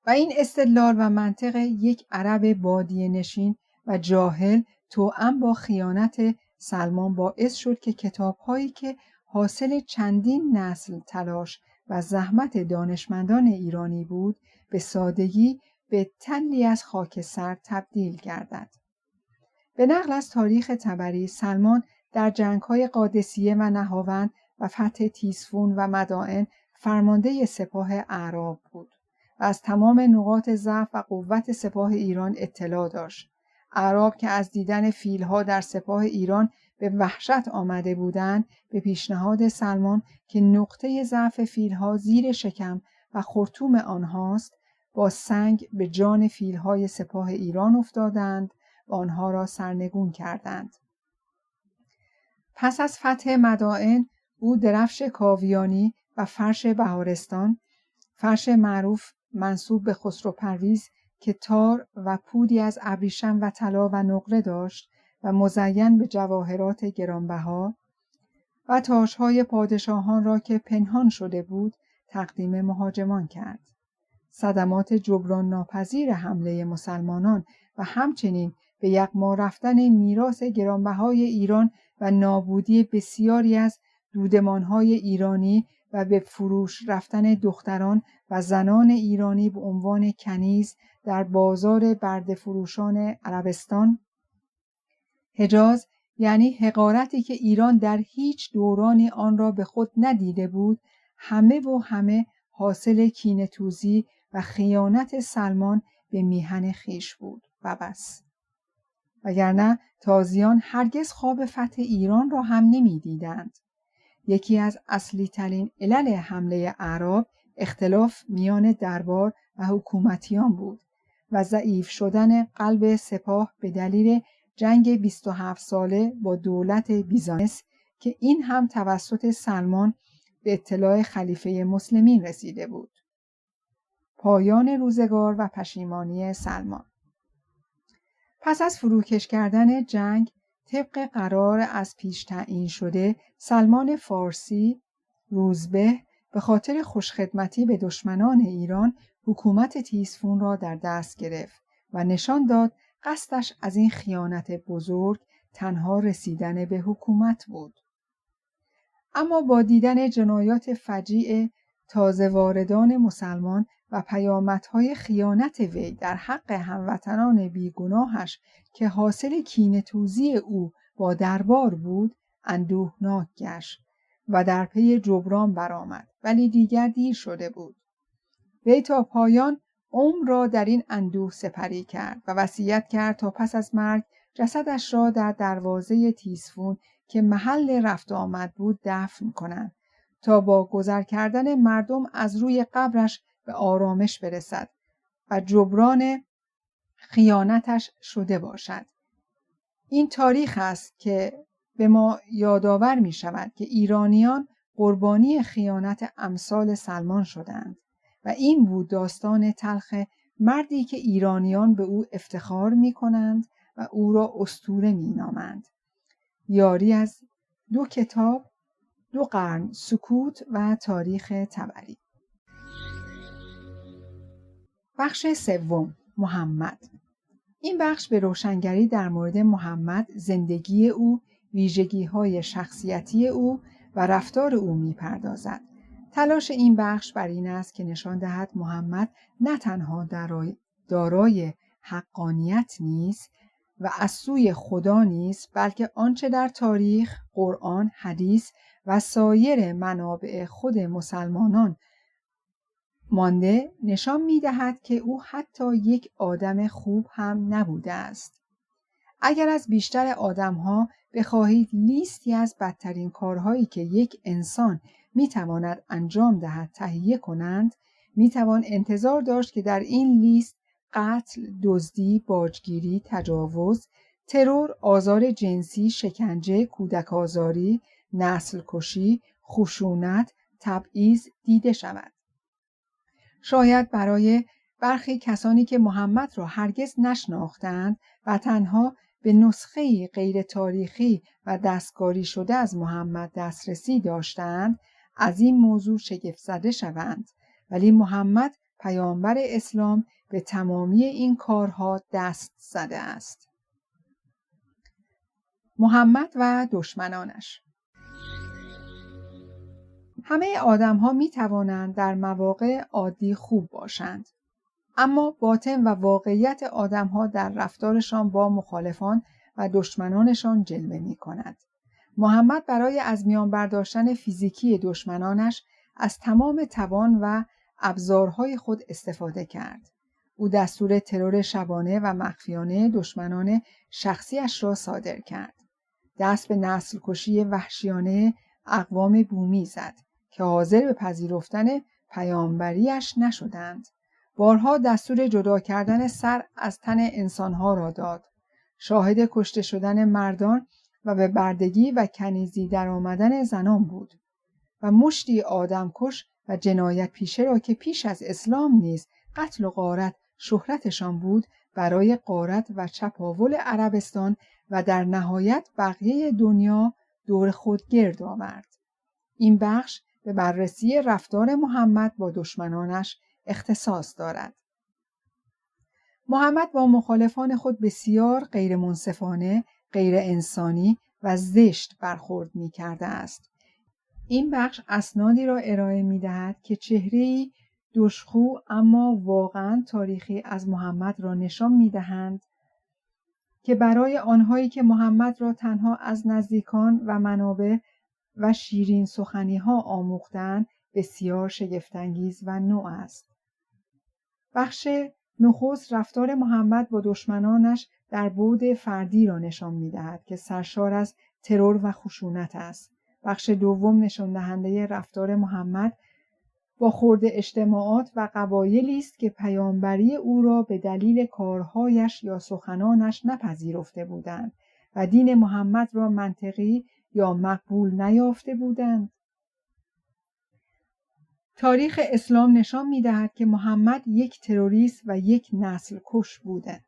و این استدلال و منطق یک عرب بادیه نشین و جاهل توأم با خیانت سلمان باعث شد که کتاب هایی که حاصل چندین نسل تلاش و زحمت دانشمندان ایرانی بود به سادگی به تلی از خاکستر تبدیل گردد. به نقل از تاریخ طبری سلمان در جنگ‌های قادسیه و نهاوند و فتح تیسفون و مدائن فرمانده سپاه اعراب بود و از تمام نقاط ضعف و قوت سپاه ایران اطلاع داشت. اعراب که از دیدن فیل‌ها در سپاه ایران به وحشت آمده بودند، به پیشنهاد سلمان که نقطه ضعف فیل‌ها زیر شکم و خرطوم آنهاست، با سنگ به جان فیل‌های سپاه ایران افتادند و آنها را سرنگون کردند. پس از فتح مدائن، او درفش کاویانی و فرش بهارستان، فرش معروف منسوب به خسرو پرویز که تار و پودی از ابریشم و طلا و نقره داشت و مزین به جواهرات گرانبها و تاج‌های پادشاهان را که پنهان شده بود تقدیم مهاجمان کرد. صدمات جبران ناپذیر حمله مسلمانان و همچنین به یغما رفتن میراث گرانبهای ایران و نابودی بسیاری از دودمان‌های ایرانی و به فروش رفتن دختران و زنان ایرانی به عنوان کنیز در بازار برده فروشان عربستان، حجاز، یعنی حقارتی که ایران در هیچ دورانی آن را به خود ندیده بود، همه حاصل کینه‌توزی و خیانت سلمان به میهن خویش بود و بس. وگرنه تازیان هرگز خواب فتح ایران را هم نمی دیدند. یکی از اصلی ترین علل حمله اعراب اختلاف میان دربار و حکومتیان بود و ضعیف شدن قلب سپاه به دلیل جنگ 27 ساله با دولت بیزانس که این هم توسط سلمان به اطلاع خلیفه مسلمین رسیده بود. پایان روزگار و پشیمانی سلمان. پس از فروکش کردن جنگ طبق قرار از پیش تعیین شده، سلمان فارسی روزبه به خاطر خوشخدمتی به دشمنان ایران حکومت تیسفون را در دست گرفت و نشان داد قصدش از این خیانت بزرگ تنها رسیدن به حکومت بود. اما با دیدن جنایات فجیع تازه واردان مسلمان و پیامدهای خیانت وی در حق هموطنان بیگناهش که حاصل کینه‌توزی او با دربار بود، اندوهناک گشت و در پی جبران برآمد، ولی دیگر دیر شده بود. وی تا پایان عمر را در این اندوه سپری کرد و وصیت کرد تا پس از مرگ جسدش را در دروازه تیسفون که محل رفت و آمد بود دفن کنند تا با گذر کردن مردم از روی قبرش به آرامش برسد و جبران خیانتش شده باشد. این تاریخ است که به ما یادآور می شود که ایرانیان قربانی خیانت امثال سلمان شدند و این بود داستان تلخ مردی که ایرانیان به او افتخار می کنند و او را اسطوره می نامند. یاری از 2 کتاب، 2 قرن سکوت و تاریخ طبری. بخش سوم، محمد. این بخش به روشنگری در مورد محمد، زندگی او، ویژگی‌های شخصیتی او و رفتار او می‌پردازد. تلاش این بخش بر این است که نشان دهد محمد نه تنها دارای حقانیت نیست و از سوی خدا نیست، بلکه آنچه در تاریخ، قرآن، حدیث و سایر منابع خود مسلمانان مانده نشان می‌دهد که او حتی یک آدم خوب هم نبوده است. اگر از بیشتر آدم‌ها بخواهید لیستی از بدترین کارهایی که یک انسان می‌تواند انجام دهد تهیه کنند، می‌توان انتظار داشت که در این لیست قتل، دزدی، باجگیری، تجاوز، ترور، آزار جنسی، شکنجه، کودک آزاری، نسل کشی، خشونت، تبعیض دیده شود. شاید برای برخی کسانی که محمد را هرگز نشناختند و تنها به نسخه‌ای غیر تاریخی و دستکاری شده از محمد دسترسی داشتند، از این موضوع شگفت زده شوند، ولی محمد پیامبر اسلام به تمامی این کارها دست زده است. محمد و دشمنانش. همه آدم‌ها می‌توانند در مواقع عادی خوب باشند، اما باطن و واقعیت آدم‌ها در رفتارشان با مخالفان و دشمنانشان جلوه می‌کند. محمد برای از میان برداشتن فیزیکی دشمنانش از تمام توان و ابزارهای خود استفاده کرد. او دستور ترور شبانه و مخفیانه دشمنان شخصیش را صادر کرد. دست به نسل کشی وحشیانه اقوام بومی زد که حاضر به پذیرفتن پیامبریش نشدند. بارها دستور جدا کردن سر از تن انسانها را داد. شاهد کشته شدن مردان و به بردگی و کنیزی در آمدن زنان بود و مشتی آدمکش و جنایت پیشه را که پیش از اسلام نیز قتل و غارت شهرتشان بود برای غارت و چپاول عربستان و در نهایت بقیه دنیا دور خود گرد آورد. این بخش به بررسی رفتار محمد با دشمنانش اختصاص دارد. محمد با مخالفان خود بسیار غیر منصفانه، غیر انسانی و زشت برخورد می کرده است. این بخش اسنادی را ارائه می دهد که چهره‌ای دشخو اما واقعاً تاریخی از محمد را نشان می دهند که برای آنهایی که محمد را تنها از نزدیکان و منابع و شیرین سخنی ها آموختند بسیار شگفت‌انگیز و نو است. بخش نخست رفتار محمد با دشمنانش در بعد فردی را نشان می دهد که سرشار از ترور و خشونت است. بخش دوم نشان دهنده رفتار محمد با خرد اجتماعات و قبایلی است که پیامبری او را به دلیل کارهایش یا سخنانش نپذیرفته بودند و دین محمد را منطقی یا مقبول نیافته بودند. تاریخ اسلام نشان می‌دهد که محمد یک تروریست و یک نسل کش بوده.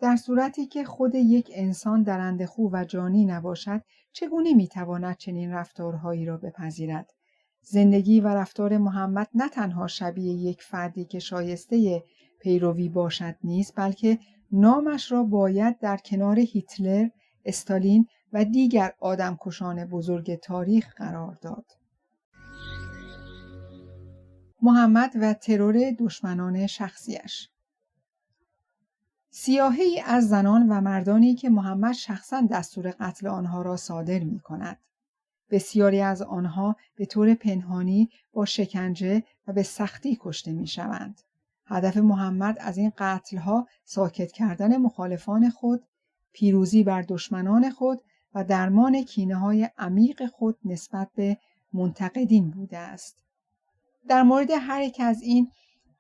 در صورتی که خود یک انسان درنده‌خو و جانی نباشد، چگونه می‌تواند چنین رفتارهایی را بپذیرد؟ زندگی و رفتار محمد نه تنها شبیه یک فردی که شایسته پیروی باشد نیست، بلکه نامش را باید در کنار هیتلر، استالین و دیگر آدمکشان بزرگ تاریخ قرار داد. محمد و ترور دشمنان شخصیش. سیاهی از زنان و مردانی که محمد شخصاً دستور قتل آنها را صادر می کند. بسیاری از آنها به طور پنهانی با شکنجه و به سختی کشته می شوند. هدف محمد از این قتلها ساکت کردن مخالفان خود، پیروزی بر دشمنان خود و درمان کینه‌های عمیق خود نسبت به منتقدین بوده است. در مورد هر یک از این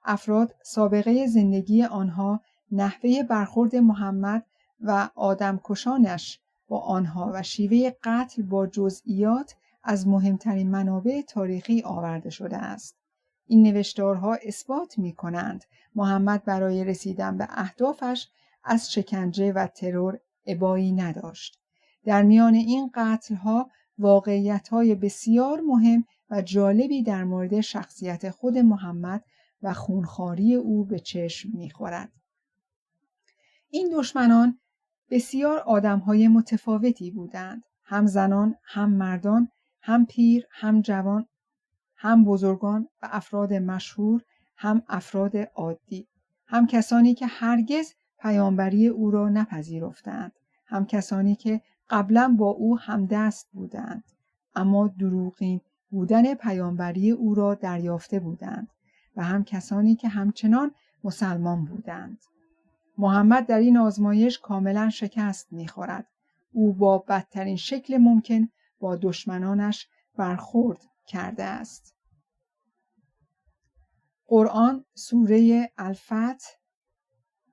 افراد سابقه زندگی آنها، نحوه برخورد محمد و آدمکشانش با آنها و شیوه قتل با جزئیات از مهمترین منابع تاریخی آورده شده است. این نوشتارها اثبات می کنند محمد برای رسیدن به اهدافش از شکنجه و ترور ابایی نداشت. در میان این قتل‌ها واقعیت‌های بسیار مهم و جالبی در مورد شخصیت خود محمد و خونخواری او به چشم می‌خورد. این دشمنان بسیار آدم‌های متفاوتی بودند، هم زنان، هم مردان، هم پیر، هم جوان، هم بزرگان و افراد مشهور، هم افراد عادی، هم کسانی که هرگز پیامبری او را نپذیرفتند، هم کسانی که قبلا با او همدست بودند اما دروغین بودن پیامبری او را دریافته بودند و هم کسانی که همچنان مسلمان بودند. محمد در این آزمایش کاملا شکست می‌خورد. او با بدترین شکل ممکن با دشمنانش برخورد کرده است. قرآن سوره الفتح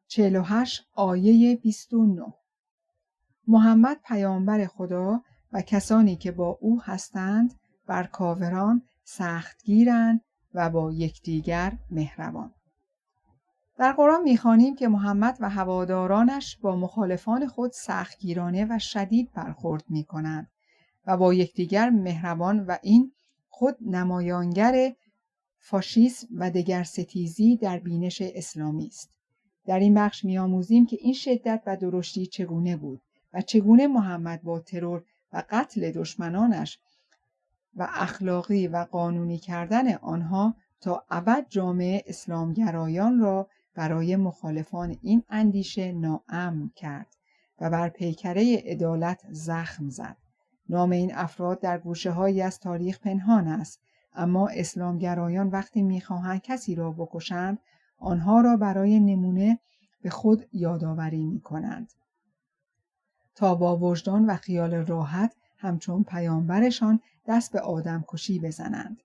48 آیه 29. محمد پیامبر خدا و کسانی که با او هستند بر کافران سختگیرند و با یکدیگر مهربان. در قرآن می‌خوانیم که محمد و هوادارانش با مخالفان خود سختگیرانه و شدید برخورد می‌کنند و با یکدیگر مهربان و این خود نمایانگر فاشیسم و دگرستیزی در بینش اسلامی است. در این بخش می‌آموزیم که این شدت و درشتی چگونه بود و چگونه محمد با ترور و قتل دشمنانش و اخلاقی و قانونی کردن آنها تا ابد جامعه اسلامگرایان را برای مخالفان این اندیشه ناامن کرد و بر پیکره عدالت زخم زد. نام این افراد در گوشه‌هایی از تاریخ پنهان است، اما اسلامگرایان وقتی می‌خواهند کسی را بکشند، آنها را برای نمونه به خود یادآوری می‌کنند تا با وجدان و خیال راحت همچون پیامبرشان دست به آدمکشی بزنند.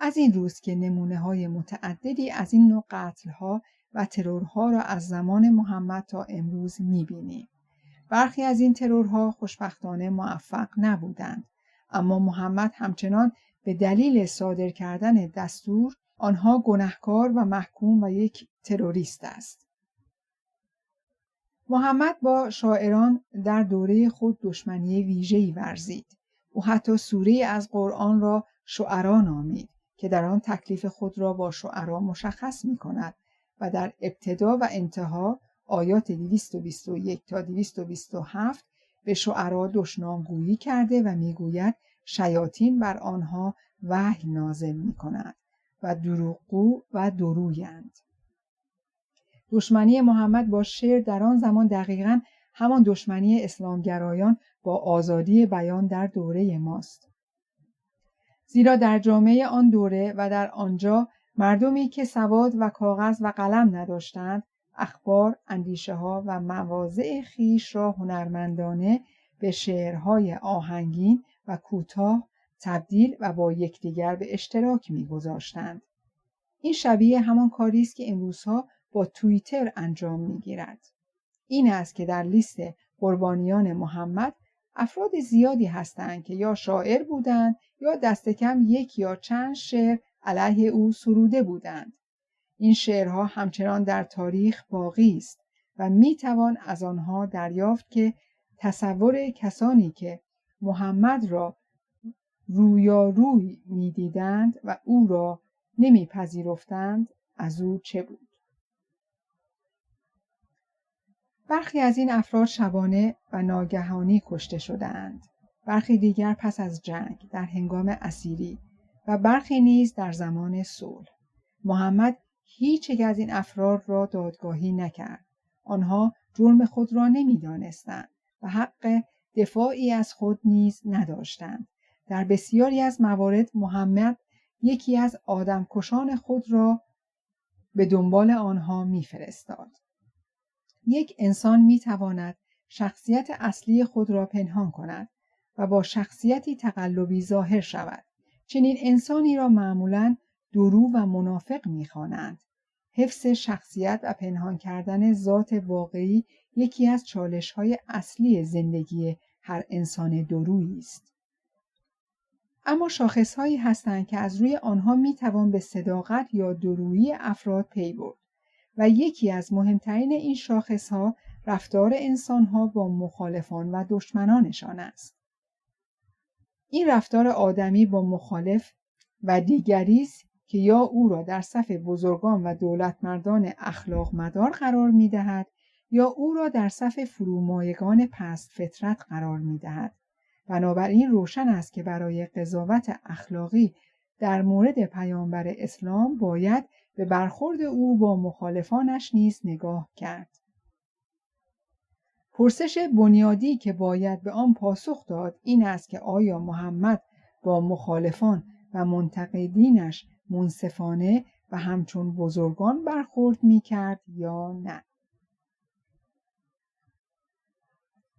از این روز که نمونه‌های متعددی از این نوع قتل‌ها و ترورها را از زمان محمد تا امروز می‌بینیم. برخی از این ترورها خوشبختانه موفق نبودند، اما محمد همچنان به دلیل صادر کردن دستور آنها گنهکار و محکوم و یک تروریست است. محمد با شاعران در دوره خود دشمنی ویژه‌ای ورزید. او حتی سوره از قرآن را شعرا نامید که در آن تکلیف خود را با شعرا مشخص می‌کند و در ابتدا و انتها آیات 221 تا 227 به شعرا دشنامگویی کرده و میگوید شیاطین بر آنها وحی نازل می‌کند و دروغگو و دورویند. دشمنی محمد با شعر در آن زمان دقیقاً همان دشمنی اسلامگرایان با آزادی بیان در دوره ماست. زیرا در جامعه آن دوره و در آنجا مردمی که سواد و کاغذ و قلم نداشتند، اخبار، اندیشه‌ها و مواضع خویش را هنرمندانه به شعرهای آهنگین و کوتاه تبدیل و با یکدیگر به اشتراک می‌گذاشتند. این شبیه همان کاری است که امروزها با توییتر انجام می‌گیرد. این است که در لیست قربانیان محمد افراد زیادی هستند که یا شاعر بودند یا دست کم یک یا چند شعر علیه او سروده بودند. این شعرها همچنان در تاریخ باقی است و میتوان از آنها دریافت که تصور کسانی که محمد را رویاروی میدیدند و او را نمیپذیرفتند از او چه بود. برخی از این افراد شبانه و ناگهانی کشته شدند، برخی دیگر پس از جنگ در هنگام اسیری و برخی نیز در زمان صلح. محمد هیچ یک از این افراد را دادگاهی نکرد. آنها جرم خود را نمی‌دانستند و حق دفاعی از خود نیز نداشتند. در بسیاری از موارد محمد یکی از آدمکشان خود را به دنبال آنها می‌فرستاد. یک انسان می‌تواند شخصیت اصلی خود را پنهان کند و با شخصیتی تقلبی ظاهر شود. چنین انسانی را معمولاً دورو و منافق می‌خوانند. حفظ شخصیت و پنهان کردن ذات واقعی یکی از چالش‌های اصلی زندگی هر انسان دورویی است. اما شاخص‌هایی هستند که از روی آنها می‌توان به صداقت یا دورویی افراد پی برد و یکی از مهمترین این شاخص‌ها رفتار انسان‌ها با مخالفان و دشمنانشان است. این رفتار آدمی با مخالف و دیگری است که یا او را در صف بزرگان و دولتمردان اخلاق مدار قرار می‌دهد یا او را در صف فرومایگان پست فطرت قرار می‌دهد. بنابراین روشن است که برای قضاوت اخلاقی در مورد پیامبر اسلام باید به برخورد او با مخالفانش نیز نگاه کرد. پرسش بنیادی که باید به آن پاسخ داد این است که آیا محمد با مخالفان و منتقدینش منصفانه و همچون بزرگان برخورد می‌کرد یا نه؟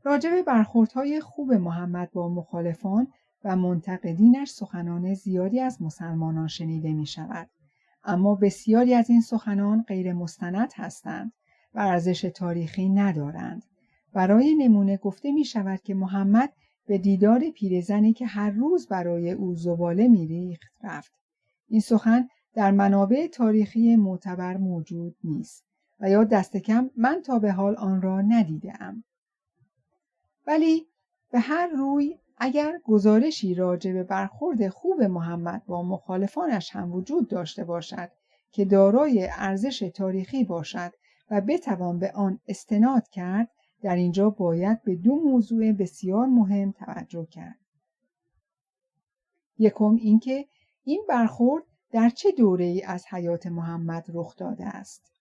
راجع به برخوردهای خوب محمد با مخالفان و منتقدینش سخنان زیادی از مسلمانان شنیده می‌شود، اما بسیاری از این سخنان غیر مستند هستند و ارزش تاریخی ندارند. برای نمونه گفته می‌شود که محمد به دیدار پیرزنی که هر روز برای او زباله می‌ریخت رفت. این سخن در منابع تاریخی معتبر موجود نیست و یا دست کم من تا به حال آن را ندیده‌ام. ولی به هر روی اگر گزارشی راجع به برخورد خوب محمد با مخالفانش هم وجود داشته باشد که دارای ارزش تاریخی باشد و بتوان به آن استناد کرد، در اینجا باید به دو موضوع بسیار مهم توجه کرد. یکم اینکه این برخورد در چه دوره‌ای از حیات محمد رخ داده است.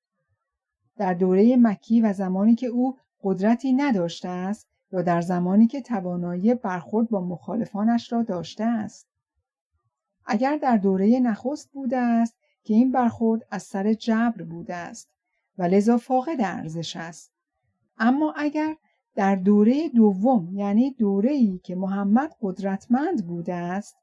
در دوره مکی و زمانی که او قدرتی نداشته است یا در زمانی که توانایی برخورد با مخالفانش را داشته است. اگر در دوره نخست بوده است که این برخورد از سر جبر بوده است و لذا فاقد ارزش است. اما اگر در دوره دوم، یعنی دوره‌ای که محمد قدرتمند بوده است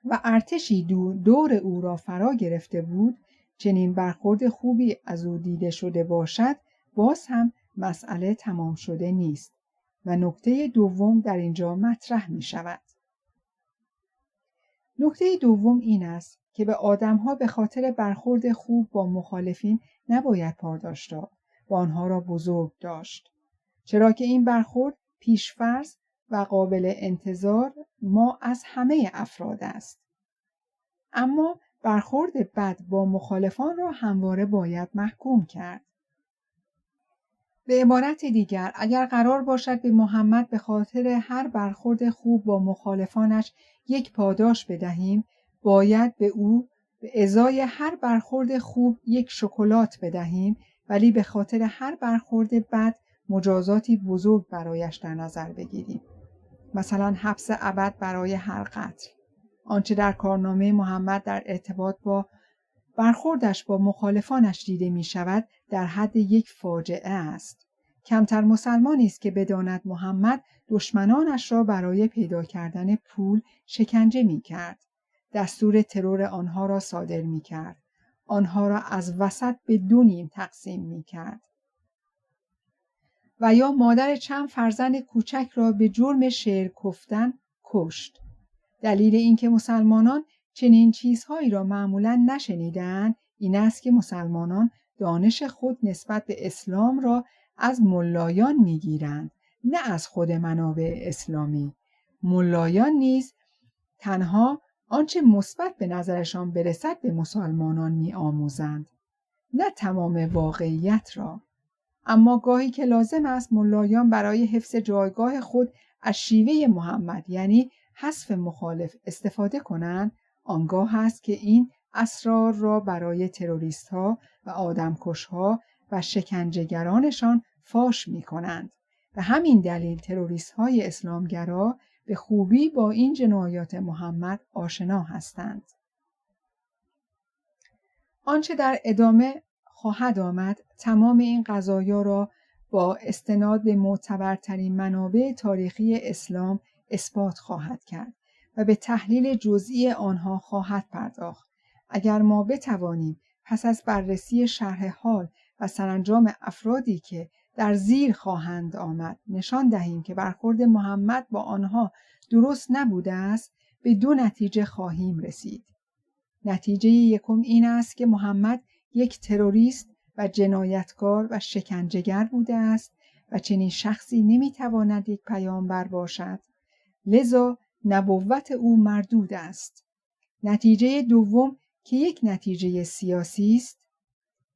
و ارتشی دور او را فرا گرفته بود، چنین برخورد خوبی از او دیده شده باشد، باز هم مسئله تمام شده نیست و نکته دوم در اینجا مطرح می شود. نکته دوم این است که به آدم‌ها به خاطر برخورد خوب با مخالفین نباید پاداش داد و آنها را بزرگ داشت، چرا که این برخورد پیش‌فرض و قابل انتظار ما از همه افراد است. اما برخورد بد با مخالفان را همواره باید محکوم کرد. به عبارت دیگر، اگر قرار باشد به محمد به خاطر هر برخورد خوب با مخالفانش یک پاداش بدهیم، باید به او به ازای هر برخورد خوب یک شکلات بدهیم، ولی به خاطر هر برخورد بد مجازاتی بزرگ برایش در نظر بگیریم. مثلا حبس ابد برای هر قتل. آنچه در کارنامه محمد در ارتباط با برخوردش با مخالفانش دیده می شود در حد یک فاجعه است. کمتر مسلمانی است که بداند محمد دشمنانش را برای پیدا کردن پول شکنجه می کرد. دستور ترور آنها را صادر می کرد. آنها را از وسط به دو نیم تقسیم می کرد. و یا مادر چند فرزند کوچک را به جرم شعر گفتن کشت. دلیل اینکه مسلمانان چنین چیزهایی را معمولاً نشنیدند این است که مسلمانان دانش خود نسبت به اسلام را از ملایان میگیرند، نه از خود منابع اسلامی. ملایان نیز تنها آنچه مثبت به نظرشان برسد به مسلمانان میآموزند، نه تمام واقعیت را. اما گاهی که لازم است ملایان برای حفظ جایگاه خود از شیوه محمد، یعنی حذف مخالف، استفاده کنند، آنگاه است که این اسرار را برای تروریست‌ها و آدمکش‌ها و شکنجه‌گرانشان فاش می‌کنند. به همین دلیل تروریست‌های اسلامگرا به خوبی با این جنایات محمد آشنا هستند. آنچه در ادامه خواهد آمد تمام این قضایا را با استناد به معتبرترین منابع تاریخی اسلام اثبات خواهد کرد و به تحلیل جزئی آنها خواهد پرداخت. اگر ما بتوانیم پس از بررسی شرح حال و سرانجام افرادی که در زیر خواهند آمد نشان دهیم که برخورد محمد با آنها درست نبوده است، به دو نتیجه خواهیم رسید. نتیجه یکم این است که محمد یک تروریست و جنایتکار و شکنجهگر بوده است و چنین شخصی نمیتواند یک پیامبر باشد، لذا نبوت او مردود است. نتیجه دوم که یک نتیجه سیاسی است،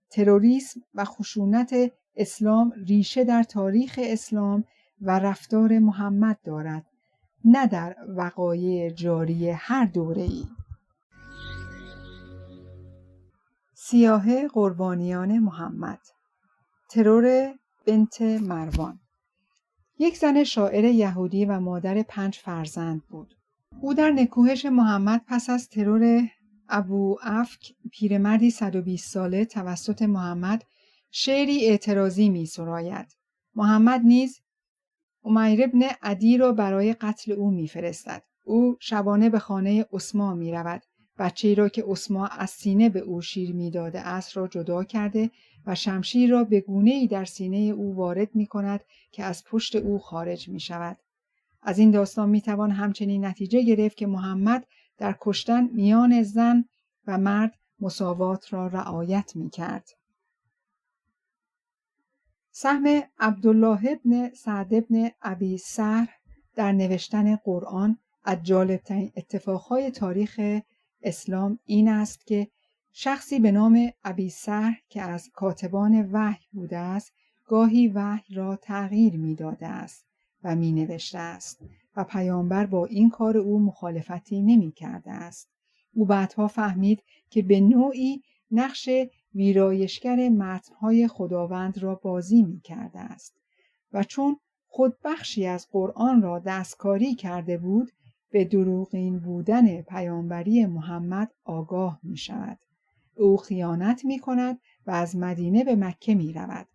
تروریسم و خشونت اسلام ریشه در تاریخ اسلام و رفتار محمد دارد، نه در وقایع جاری هر دوره‌ای. سیاهه قربانیان محمد. ترور بنت مروان یک زن شاعر یهودی و مادر 5 فرزند بود. او در نکوهش محمد پس از ترور ابو افک، پیرمردی 120 ساله توسط محمد، شعری اعتراضی می سراید. محمد نیز عمیر بن عدی را برای قتل او می فرستد. او شبانه به خانه اسما می رود. بچه‌ای را که اسما از سینه به او شیر می داده است را جدا کرده و شمشیر را به گونه‌ای در سینه او وارد می کند که از پشت او خارج می شود. از این داستان می توان همچنین نتیجه گرفت که محمد در کشتن میان زن و مرد مساوات را رعایت می کرد. سهم عبدالله بن سعد بن ابی سرح در نوشتن قرآن از جالب‌ترین اتفاقهای تاریخ اسلام این است که شخصی به نام ابی سرح که از کاتبان وحی بوده است، گاهی وحی را تغییر می داده است و می نوشته است و پیامبر با این کار او مخالفتی نمی کرده است. او بعدها فهمید که به نوعی نقش ویرایشگر متن‌های خداوند را بازی می کرده است و چون خود بخشی از قرآن را دستکاری کرده بود، به دروغین بودن پیامبری محمد آگاه می شود. او خیانت می کند و از مدینه به مکه می رود.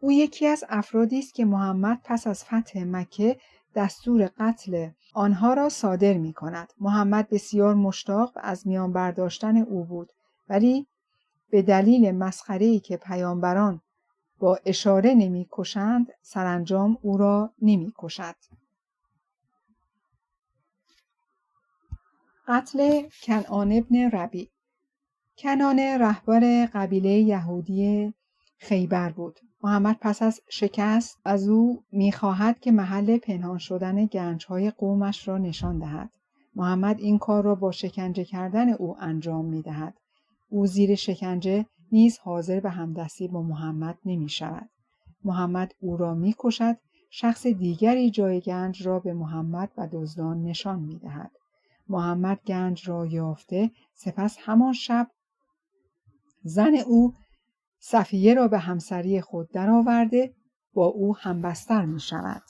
او یکی از افرادی است که محمد پس از فتح مکه دستور قتل آنها را صادر می کند. محمد بسیار مشتاق از میان برداشتن او بود، ولی به دلیل مسخره‌ای که پیامبران با اشاره نمی کشند، سرانجام او را نمی کشد. قتل کنعان ابن ربیع. کنعان رهبر قبیله یهودی خیبر بود. محمد پس از شکست از او می‌خواهد که محل پنهان شدن گنج‌های قومش را نشان دهد. محمد این کار را با شکنجه کردن او انجام می‌دهد. او زیر شکنجه نیز حاضر به همدستی با محمد نمی‌شود. محمد او را می‌کشد. شخص دیگری جای گنج را به محمد و دزدان نشان می‌دهد. محمد گنج را یافته، سپس همان شب زن او صفیه را به همسری خود درآورده با او همبستر می شود.